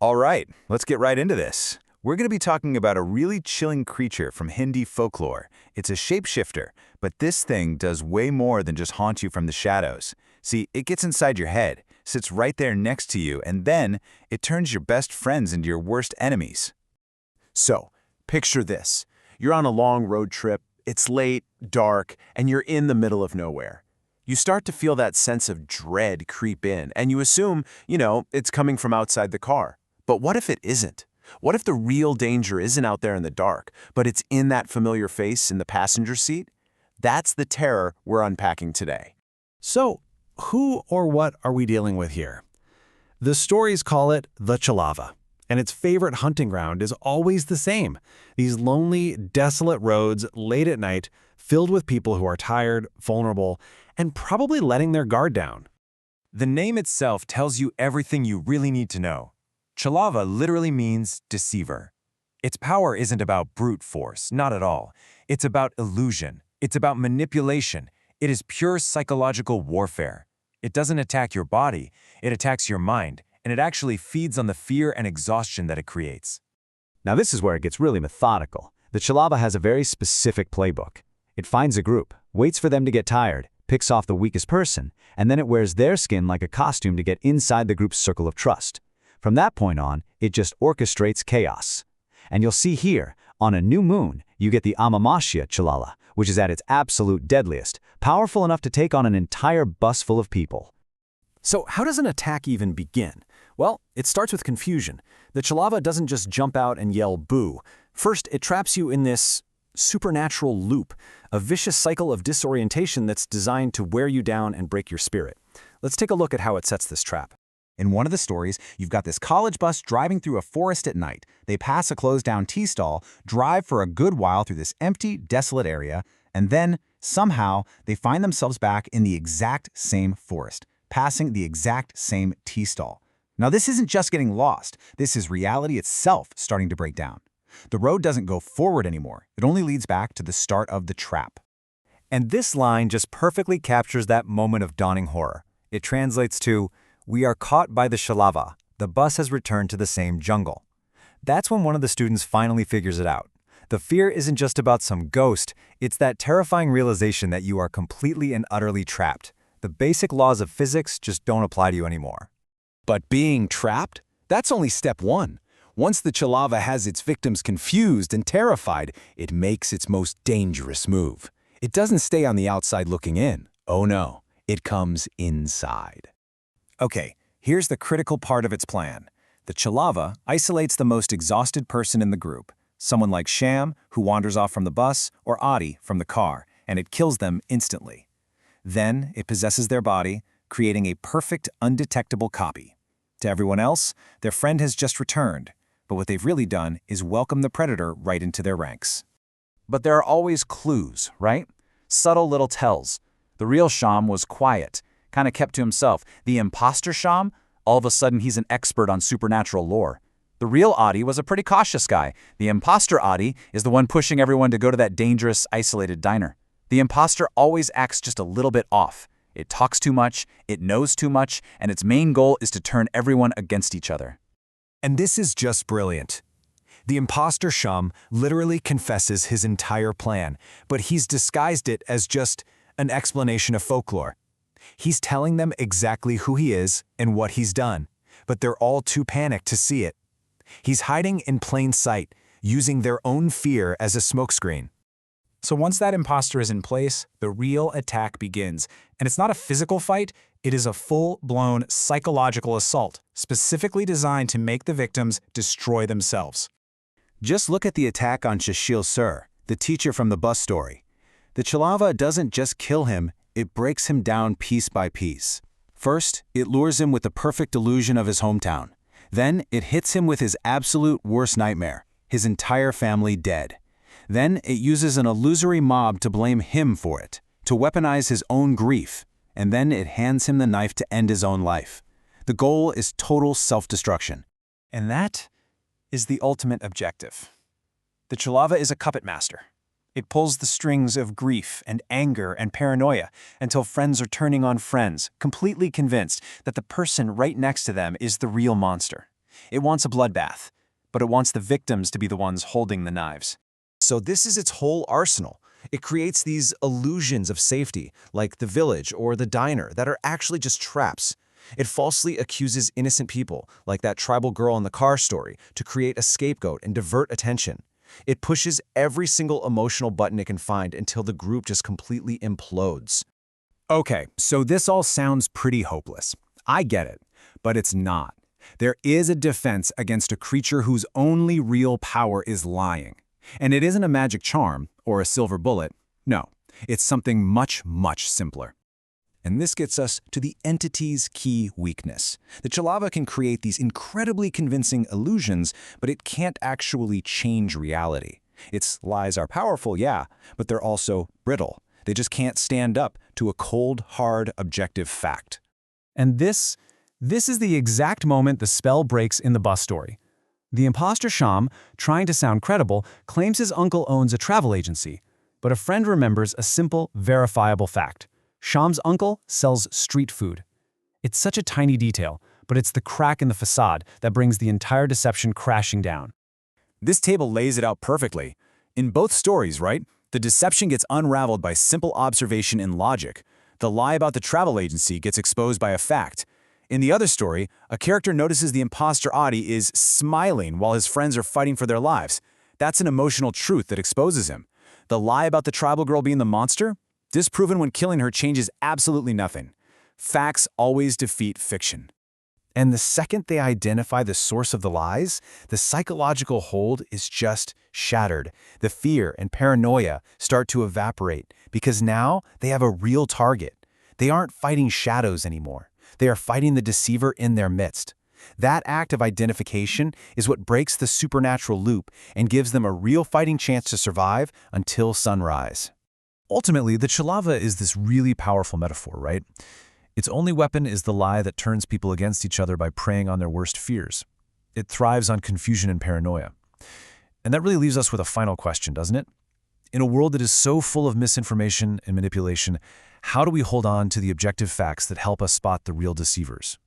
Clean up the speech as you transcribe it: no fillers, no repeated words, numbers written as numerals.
All right, let's get right into this. We're going to be talking about a really chilling creature from Hindi folklore. It's a shapeshifter, but this thing does way more than just haunt you from the shadows. See, it gets inside your head, sits right there next to you, and then it turns your best friends into your worst enemies. So, picture this. You're on a long road trip, it's late, dark, and you're in the middle of nowhere. You start to feel that sense of dread creep in, and you assume, it's coming from outside the car. But what if it isn't? What if the real danger isn't out there in the dark, but it's in that familiar face in the passenger seat? That's the terror we're unpacking today. So, who or what are we dealing with here? The stories call it the Chalava, and its favorite hunting ground is always the same. These lonely, desolate roads late at night, filled with people who are tired, vulnerable, and probably letting their guard down. The name itself tells you everything you really need to know. Chalava literally means deceiver. Its power isn't about brute force, not at all. It's about illusion. It's about manipulation. It is pure psychological warfare. It doesn't attack your body, it attacks your mind, and it actually feeds on the fear and exhaustion that it creates. Now this is where it gets really methodical. The Chalava has a very specific playbook. It finds a group, waits for them to get tired, picks off the weakest person, and then it wears their skin like a costume to get inside the group's circle of trust. From that point on, it just orchestrates chaos. And you'll see here, on a new moon, you get the Amamashya Chalala, which is at its absolute deadliest, powerful enough to take on an entire bus full of people. So how does an attack even begin? Well, it starts with confusion. The Chalava doesn't just jump out and yell boo. First, it traps you in this supernatural loop, a vicious cycle of disorientation that's designed to wear you down and break your spirit. Let's take a look at how it sets this trap. In one of the stories, you've got this college bus driving through a forest at night. They pass a closed-down tea stall, drive for a good while through this empty, desolate area, and then, somehow, they find themselves back in the exact same forest, passing the exact same tea stall. Now, this isn't just getting lost. This is reality itself starting to break down. The road doesn't go forward anymore. It only leads back to the start of the trap. And this line just perfectly captures that moment of dawning horror. It translates to, "We are caught by the Chalava. The bus has returned to the same jungle." That's when one of the students finally figures it out. The fear isn't just about some ghost, it's that terrifying realization that you are completely and utterly trapped. The basic laws of physics just don't apply to you anymore. But being trapped? That's only step one. Once the Chalava has its victims confused and terrified, it makes its most dangerous move. It doesn't stay on the outside looking in. Oh no, it comes inside. Okay, here's the critical part of its plan. The Chalava isolates the most exhausted person in the group, someone like Sham, who wanders off from the bus, or Adi from the car, and it kills them instantly. Then it possesses their body, creating a perfect, undetectable copy. To everyone else, their friend has just returned, but what they've really done is welcome the predator right into their ranks. But there are always clues, right? Subtle little tells. The real Sham was quiet, kind of kept to himself. The imposter Sham, all of a sudden he's an expert on supernatural lore. The real Adi was a pretty cautious guy. The imposter Adi is the one pushing everyone to go to that dangerous, isolated diner. The imposter always acts just a little bit off. It talks too much, it knows too much, and its main goal is to turn everyone against each other. And this is just brilliant. The imposter Sham literally confesses his entire plan, but he's disguised it as just an explanation of folklore. He's telling them exactly who he is and what he's done, but they're all too panicked to see it. He's hiding in plain sight, using their own fear as a smokescreen. So once that imposter is in place, the real attack begins. And it's not a physical fight, it is a full-blown psychological assault, specifically designed to make the victims destroy themselves. Just look at the attack on Shashil Sir, the teacher from the bus story. The Chalava doesn't just kill him, it breaks him down piece by piece. First, it lures him with the perfect illusion of his hometown. Then, it hits him with his absolute worst nightmare, his entire family dead. Then, it uses an illusory mob to blame him for it, to weaponize his own grief, and then it hands him the knife to end his own life. The goal is total self-destruction. And that is the ultimate objective. The Chalava is a puppet master. It pulls the strings of grief and anger and paranoia until friends are turning on friends, completely convinced that the person right next to them is the real monster. It wants a bloodbath, but it wants the victims to be the ones holding the knives. So this is its whole arsenal. It creates these illusions of safety, like the village or the diner, that are actually just traps. It falsely accuses innocent people, like that tribal girl in the car story, to create a scapegoat and divert attention. It pushes every single emotional button it can find until the group just completely implodes. Okay, so this all sounds pretty hopeless. I get it, but it's not. There is a defense against a creature whose only real power is lying. And it isn't a magic charm or a silver bullet. No, it's something much, much simpler. And this gets us to the entity's key weakness. The Chalava can create these incredibly convincing illusions, but it can't actually change reality. Its lies are powerful, yeah, but they're also brittle. They just can't stand up to a cold, hard, objective fact. And this is the exact moment the spell breaks in the bus story. The imposter Sham, trying to sound credible, claims his uncle owns a travel agency, but a friend remembers a simple, verifiable fact. Sham's uncle sells street food. It's such a tiny detail, but it's the crack in the facade that brings the entire deception crashing down. This table lays it out perfectly. In both stories, right, the deception gets unraveled by simple observation and logic. The lie about the travel agency gets exposed by a fact. In the other story, a character notices the imposter Adi is smiling while his friends are fighting for their lives. That's an emotional truth that exposes him. The lie about the tribal girl being the monster? Disproven when killing her changes absolutely nothing. Facts always defeat fiction. And the second they identify the source of the lies, the psychological hold is just shattered. The fear and paranoia start to evaporate because now they have a real target. They aren't fighting shadows anymore. They are fighting the deceiver in their midst. That act of identification is what breaks the supernatural loop and gives them a real fighting chance to survive until sunrise. Ultimately, the Chalava is this really powerful metaphor, right? Its only weapon is the lie that turns people against each other by preying on their worst fears. It thrives on confusion and paranoia. And that really leaves us with a final question, doesn't it? In a world that is so full of misinformation and manipulation, how do we hold on to the objective facts that help us spot the real deceivers?